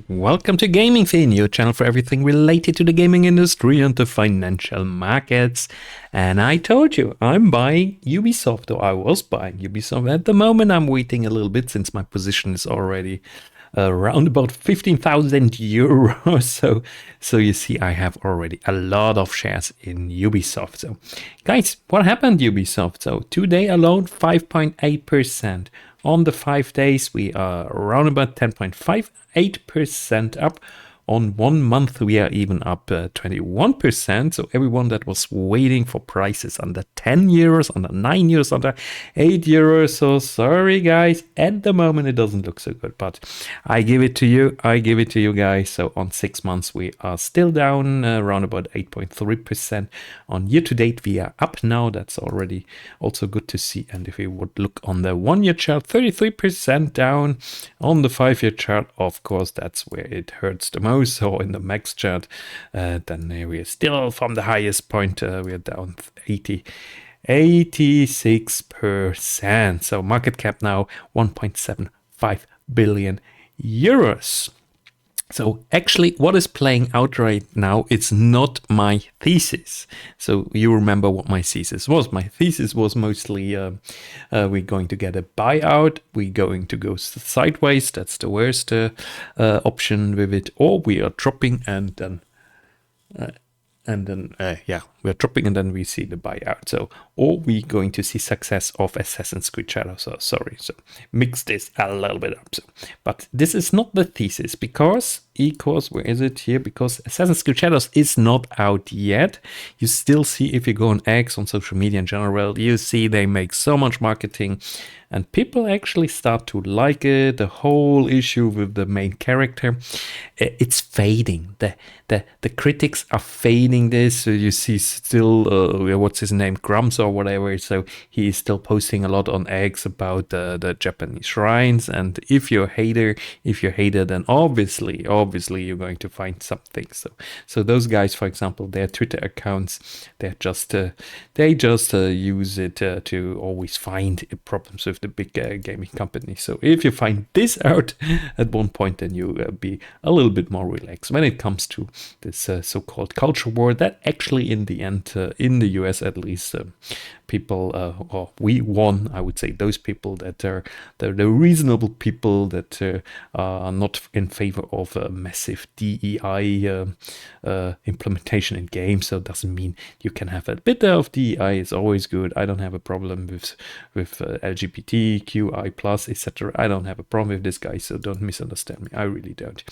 Welcome to Gaming Fin, your channel for everything related to the gaming industry and the financial markets. And I told you, I'm buying Ubisoft, or I was buying Ubisoft. At the moment, I'm waiting a little bit since my position is already around about 15,000 euros. So you see, I have already a lot of shares in Ubisoft. So guys, what happened Ubisoft? So today alone, 5.8%. On the 5 days, we are around about 10.58% up. On 1 month, we are even up 21%. So everyone that was waiting for prices under 10 euros, under 9 euros, under 8 euros. So sorry, guys. At the moment, it doesn't look so good. But I give it to you. I give it to you guys. So on 6 months, we are still down around about 8.3%. On year to date, we are up now. That's already also good to see. And if we would look on the 1 year chart, 33% down. On the 5 year chart, of course, that's where it hurts the most. So in the max chart, then we are still from the highest point, we are down 86%. So market cap now 1.75 billion euros. So actually what is playing out right now, it's not my thesis. So you remember what my thesis was. My thesis was mostly we're going to get a buyout, we're going to go sideways, that's the worst option with it, or we are dropping and then we're dropping and then we see the buyout. So, or we're going to see success of Assassin's Creed Shadows. So sorry, so mix this a little bit up. So, but this is not the thesis because where is it here? Because Assassin's Creed Shadows is not out yet. You still see, if you go on X, on social media in general, you see they make so much marketing and people actually start to like it. The whole issue with the main character, it's fading. The critics are fading this. So you see still, what's his name, Grumps or whatever. So he is still posting a lot on X about the Japanese shrines. And if you're a hater, then obviously you're going to find something. So those guys, for example, their Twitter accounts, they just use it to always find problems with the big gaming company. So if you find this out at one point, then you be a little bit more relaxed when it comes to this so-called culture war that actually in the end, in the US at least, people, or we won, I would say, those people that are the reasonable people that are not in favor of a massive DEI implementation in games. So it doesn't mean you can have a bit of DEI, is always good. I don't have a problem with LGBTQI plus, etc. I don't have a problem with this guy, so don't misunderstand me. I really don't.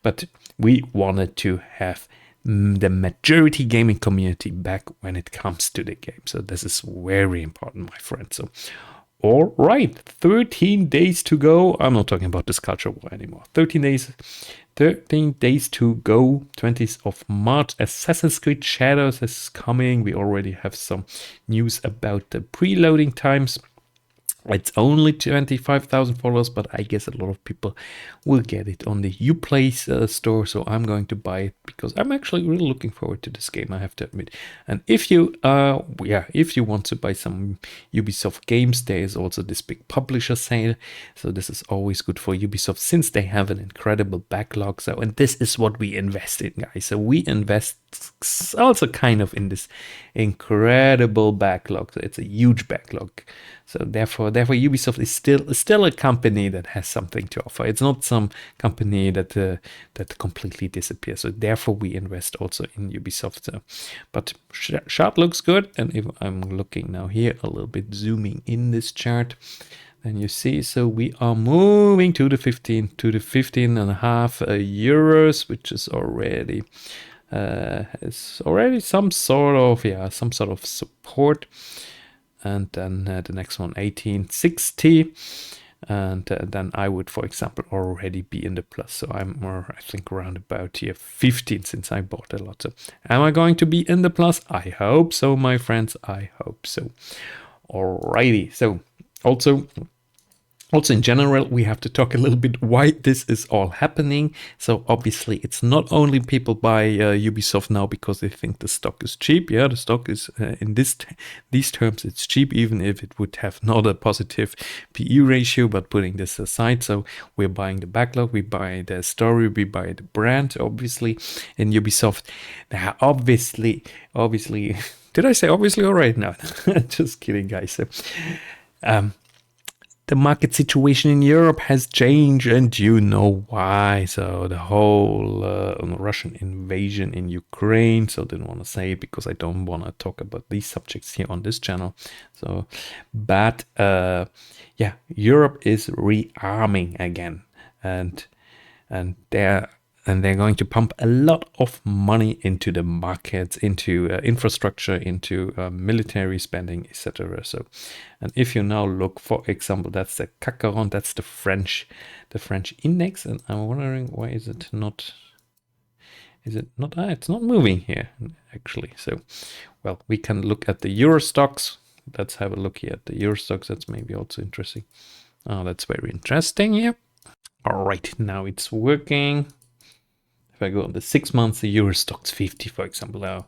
But we wanted to have the majority gaming community back when it comes to the game. So this is very important, my friend. So all right, 13 days to go. I'm not talking about this culture war anymore. 13 days to go. 20th of March, Assassin's Creed Shadows is coming. We already have some news about the preloading times. It's only 25,000 followers, but I guess a lot of people will get it on the Uplay store. So I'm going to buy it because I'm actually really looking forward to this game, I have to admit. And if you want to buy some Ubisoft games, there is also this big publisher sale. So this is always good for Ubisoft since they have an incredible backlog. So, and this is what we invest in, guys. So we invest also kind of in this incredible backlog. So it's a huge backlog. So therefore Ubisoft is still a company that has something to offer. It's not some company that completely disappears. So therefore we invest also in Ubisoft. So, but chart looks good. And if I'm looking now here a little bit, zooming in this chart, then you see, so we are moving to the 15 and a half euros, which is already some sort of support. And then the next one, 1860. And then I would, for example, already be in the plus. So I'm more, I think, around about here 15 since I bought a lot. So am I going to be in the plus? I hope so, my friends. I hope so. Alrighty. So also, Also, in general, we have to talk a little bit why this is all happening. So obviously, it's not only people buy Ubisoft now because they think the stock is cheap. Yeah, the stock is in these terms, it's cheap, even if it would have not a positive PE ratio. But putting this aside, so we're buying the backlog, we buy the story, we buy the brand. Obviously, in Ubisoft, now obviously, did I say obviously? All right, no, just kidding, guys. So, the market situation in Europe has changed, and you know why. So the whole Russian invasion in Ukraine. So I didn't want to say it because I don't want to talk about these subjects here on this channel. So, but yeah, Europe is rearming again, and they're going to pump a lot of money into the markets, into infrastructure, into military spending, etc. So, and if you now look, for example, that's the CAC, that's the French index, and I'm wondering why is it not? Is it not? It's not moving here actually. So, well, we can look at the Euro stocks. Let's have a look here at the Euro stocks. That's maybe also interesting. Oh, that's very interesting here. All right, now it's working. If I go on the 6 months, the Euro Stoxx 50, for example, now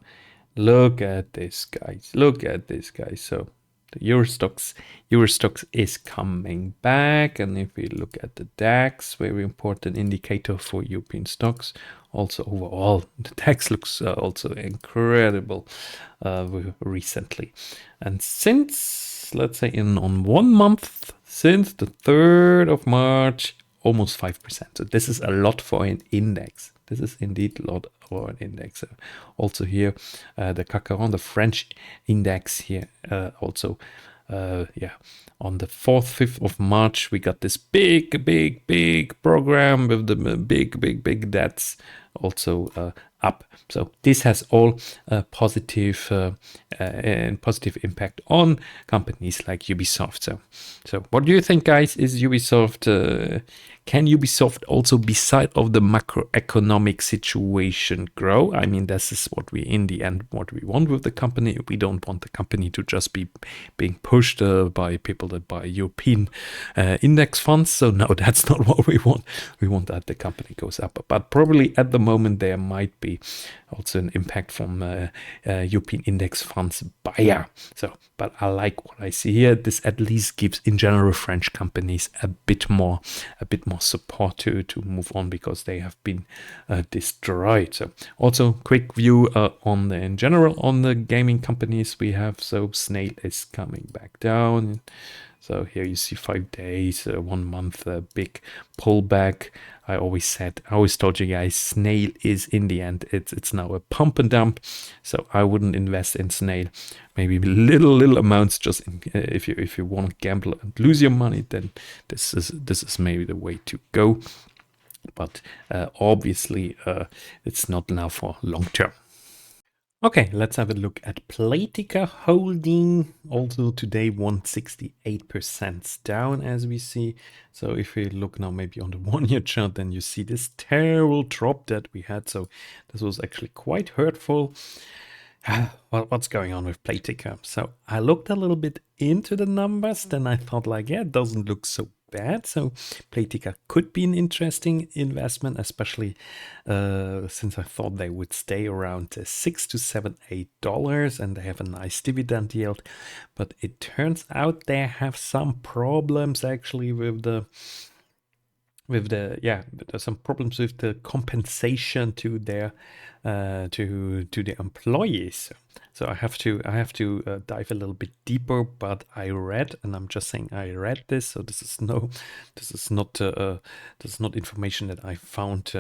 look at this, guys. Look at this, guys. So the Euro Stoxx is coming back. And if we look at the DAX, very important indicator for European stocks, also overall, the DAX looks also incredible recently. And since, let's say, on 1 month, since the 3rd of March, almost 5%. So this is a lot for an index. This is indeed a lot for an index. Also here, the CAC, the French index here, also, yeah, on the 4th, 5th of March, we got this big program with the big debts also up. So this has all positive impact on companies like Ubisoft. So what do you think, guys? Is Ubisoft can Ubisoft also, beside of the macroeconomic situation, grow? I mean, this is what we, in the end, what we want with the company. We don't want the company to just be being pushed by people that buy European index funds. So no, that's not what we want. We want that the company goes up. But probably at the moment there might be also an impact from European index funds buyer. So, but I like what I see here. This at least gives, in general, French companies a bit more support to move on, because they have been destroyed. So, also quick view on the, in general, on the gaming companies we have. So Snail is coming back down. So here you see 5 days, 1 month, big pullback. I always told you guys, Snail is, in the end, it's now a pump and dump. So I wouldn't invest in Snail. Maybe little amounts, just if you want to gamble and lose your money, then this is maybe the way to go. But obviously, it's not now for long term. Okay, let's have a look at Playtika holding. Also today 168% down, as we see. So if we look now maybe on the 1 year chart, then you see this terrible drop that we had. So this was actually quite hurtful. Well, what's going on with Playtika? So I looked a little bit into the numbers, then I thought like, yeah, it doesn't look so bad. So Playtika could be an interesting investment, especially since I thought they would stay around $6 to $7, $8, and they have a nice dividend yield. But it turns out they have some problems actually with the there's some problems with the compensation to their to the employees. So I have to dive a little bit deeper. But I read, and I'm just saying I read this. So this is not information that I found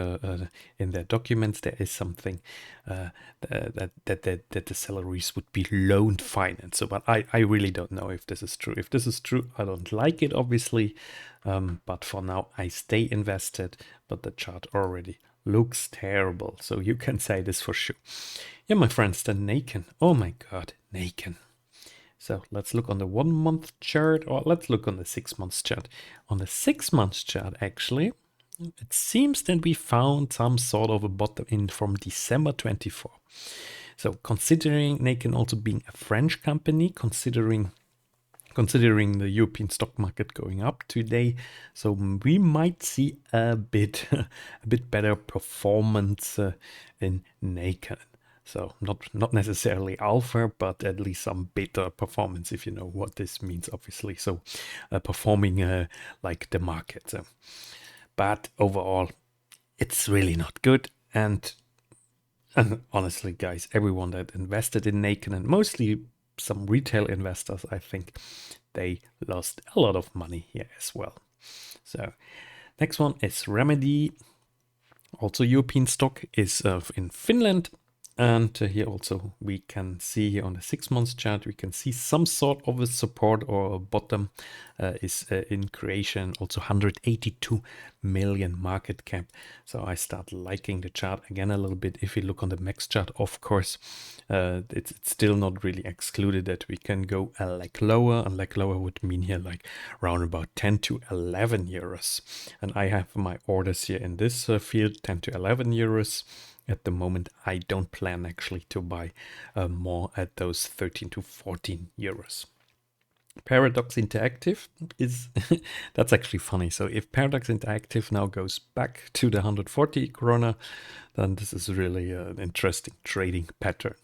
in their documents. There is something that the salaries would be loan financed. So, but I really don't know if this is true. If this is true, I don't like it, obviously. But for now, I stay invested. But the chart already looks terrible. So you can say this for sure. Yeah, my friends, the Nacon. Oh my God, Nacon. So let's look on the 1 month chart, or let's look on the 6 months chart. On the 6 months chart, actually, it seems that we found some sort of a bottom in from December 24. So considering Nacon also being a French company, considering considering the European stock market going up today. So we might see a bit better performance in Nacon. So not necessarily alpha, but at least some beta performance, if you know what this means, obviously. So performing like the market. But overall, it's really not good. And honestly, guys, everyone that invested in Nacon, and mostly some retail investors, I think they lost a lot of money here as well. So next one is Remedy. Also European stock is in Finland. And here also we can see here on the 6 months chart, we can see some sort of a support or a bottom is in creation. Also 182 million market cap. So I start liking the chart again a little bit. If you look on the max chart, of course, it's still not really excluded that we can go a leg lower. And leg lower would mean here like around about 10 to 11 euros. And I have my orders here in this field, 10 to 11 euros. At the moment, I don't plan actually to buy more at those 13 to 14 euros. Paradox Interactive is, that's actually funny. So if Paradox Interactive now goes back to the 140 krona, then this is really an interesting trading pattern.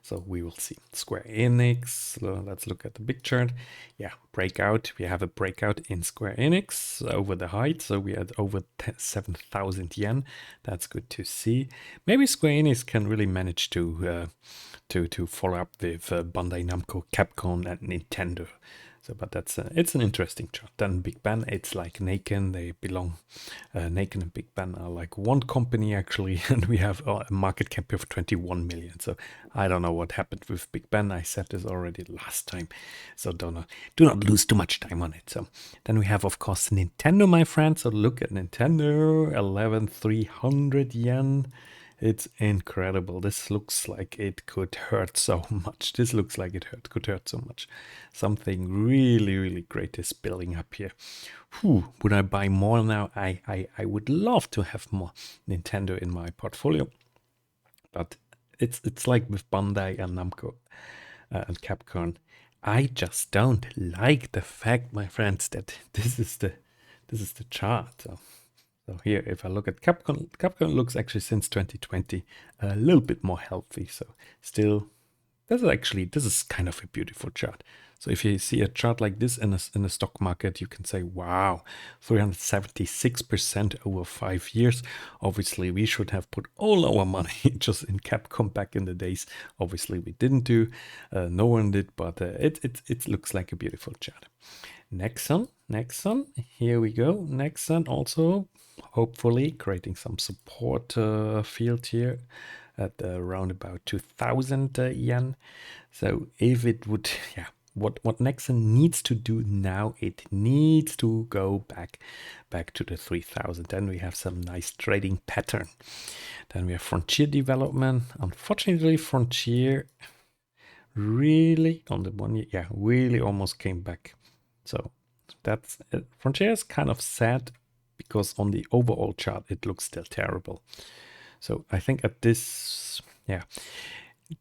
So we will see. Square Enix, let's look at the big chart. Yeah, breakout. We have a breakout in Square Enix over the height. So we had over 7,000 yen. That's good to see. Maybe Square Enix can really manage to follow up with Bandai Namco, Capcom, and Nintendo. So, but that's it's an interesting chart. Then Bigben, it's like Nacon. They belong. Nacon and Bigben are like one company actually, and we have a market cap of 21 million. So I don't know what happened with Bigben. I said this already last time. So do not lose too much time on it. So then we have of course Nintendo, my friend. So look at Nintendo, 11,300 yen. It's incredible. This looks like it could hurt so much. This looks like it could hurt so much. Something really, really great is building up here. Whew, would I buy more now? I would love to have more Nintendo in my portfolio. But it's like with Bandai and Namco and Capcom. I just don't like the fact, my friends, that this is the chart. So here, if I look at Capcom looks actually since 2020 a little bit more healthy. So still, this is kind of a beautiful chart. So if you see a chart like this in a stock market, you can say, wow, 376% over 5 years. Obviously, we should have put all our money just in Capcom back in the days. Obviously, we didn't do. No one did, but it looks like a beautiful chart. Nexon, here we go. Nexon also hopefully creating some support field here at around about 2,000 yen. So if it would, yeah, what Nexon needs to do now, it needs to go back to the 3,000. Then we have some nice trading pattern. Then we have Frontier Development. Unfortunately, Frontier really on the 1 year, yeah, really almost came back. So that's Frontier is kind of sad because on the overall chart it looks still terrible. So I think at this, yeah,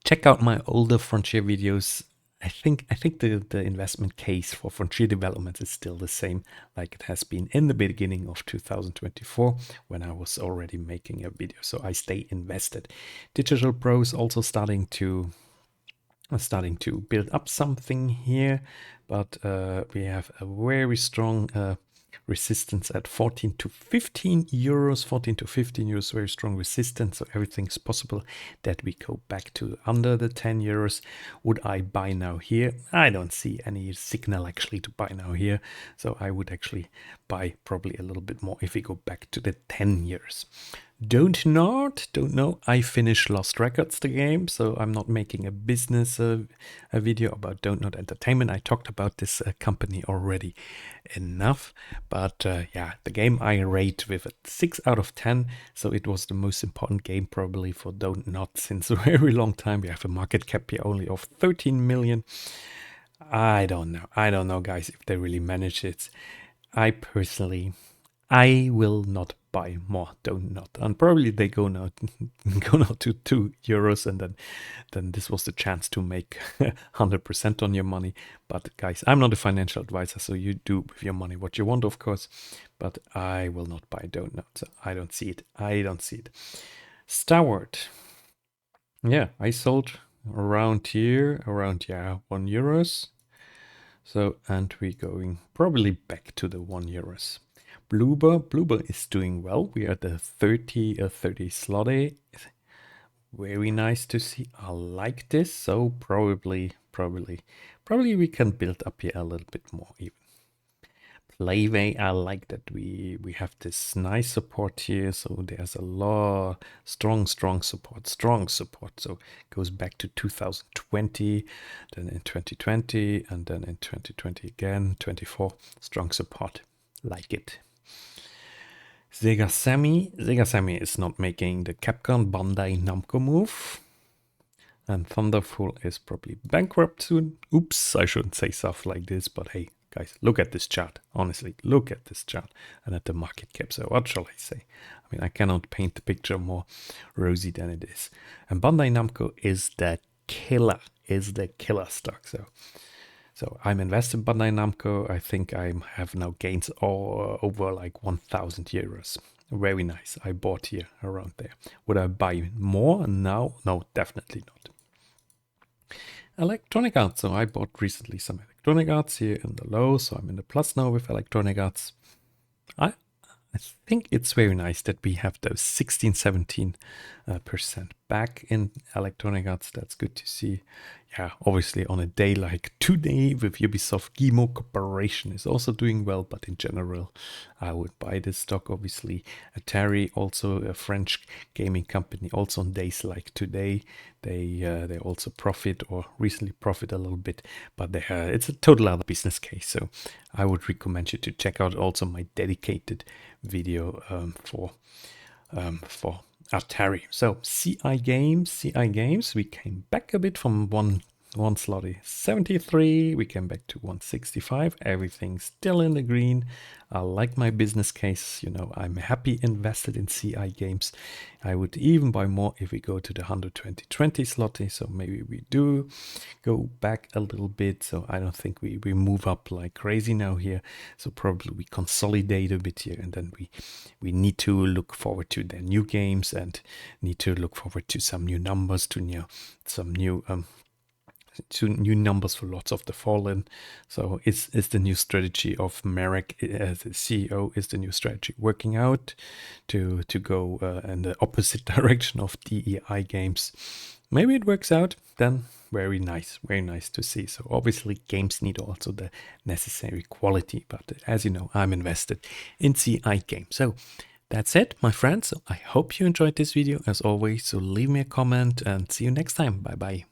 check out my older Frontier videos. I think the investment case for Frontier Development is still the same like it has been in the beginning of 2024 when I was already making a video. So I stay invested. Digital Pro is also starting to build up something here, but we have a very strong resistance at 14 to 15 euros. 14 to 15 euros, very strong resistance. So everything's possible that we go back to under the 10 euros. Would I buy now here? I don't see any signal actually to buy now here. So I would actually buy probably a little bit more if we go back to the 10 years. Don't know. I finished Lost Records, the game, so I'm not making a business a video about DontNod Entertainment. I talked about this company already enough, but yeah, the game I rate with a 6 out of 10, so it was the most important game probably for DontNod since a very long time. We have a market cap here only of 13 million. I don't know, guys, if they really manage it. I personally I will not buy more DontNod, and probably they go now to €2, and then this was the chance to make 100% on your money. But guys, I'm not a financial advisor, so you do with your money what you want, of course. But I will not buy DontNod, so I don't see it. I don't see it. Starward. Yeah, I sold around here, around €1. So, and we're going probably back to the €1. Bloober is doing well. We are at the 30 slotty. Very nice to see. I like this. So probably we can build up here a little bit more even. Playway, I like that we have this nice support here. So there's a lot strong support. So it goes back to 2020, then in 2020, and then in 2020 again, 24. Strong support. Like it. Sega Sammy is not making the Capcom Bandai Namco move. And Thunderful is probably bankrupt soon. Oops, I shouldn't say stuff like this, but hey, guys, look at this chart. Honestly, look at this chart and at the market cap. So what shall I say? I mean, I cannot paint the picture more rosy than it is. And Bandai Namco is the killer stock. So I'm invested in Bandai Namco. I think I have now gains over like €1,000. Very nice. I bought here around there. Would I buy more now? No, definitely not. Electronic Arts. So I bought recently some Electronic Arts here in the low. So I'm in the plus now with Electronic Arts. I think it's very nice that we have those 16-17% back in Electronic Arts. That's good to see. Yeah, obviously on a day like today with Ubisoft, Guillemot Corporation is also doing well, but in general, I would buy this stock. Obviously, Atari, also a French gaming company, also on days like today, they also profit or recently profit a little bit, but it's a total other business case. So I would recommend you to check out also my dedicated video for Atari. So CI Games, we came back a bit from one slotty 73, we came back to 165. Everything's still in the green. I like my business case. You know, I'm happy invested in CI Games. I would even buy more if we go to the 120 slotty. So maybe we do go back a little bit. So I don't think we move up like crazy now here. So probably we consolidate a bit here, and then we need to look forward to the new games and need to look forward to some new numbers, to some new numbers for Lords of the Fallen. So is the new strategy of Marek as the CEO, is the new strategy working out to go in the opposite direction of DEI Games? Maybe it works out, then very nice to see. So obviously games need also the necessary quality, but as you know, I'm invested in CI Games. So that's it, my friends. So I hope you enjoyed this video as always. So leave me a comment and see you next time. Bye bye.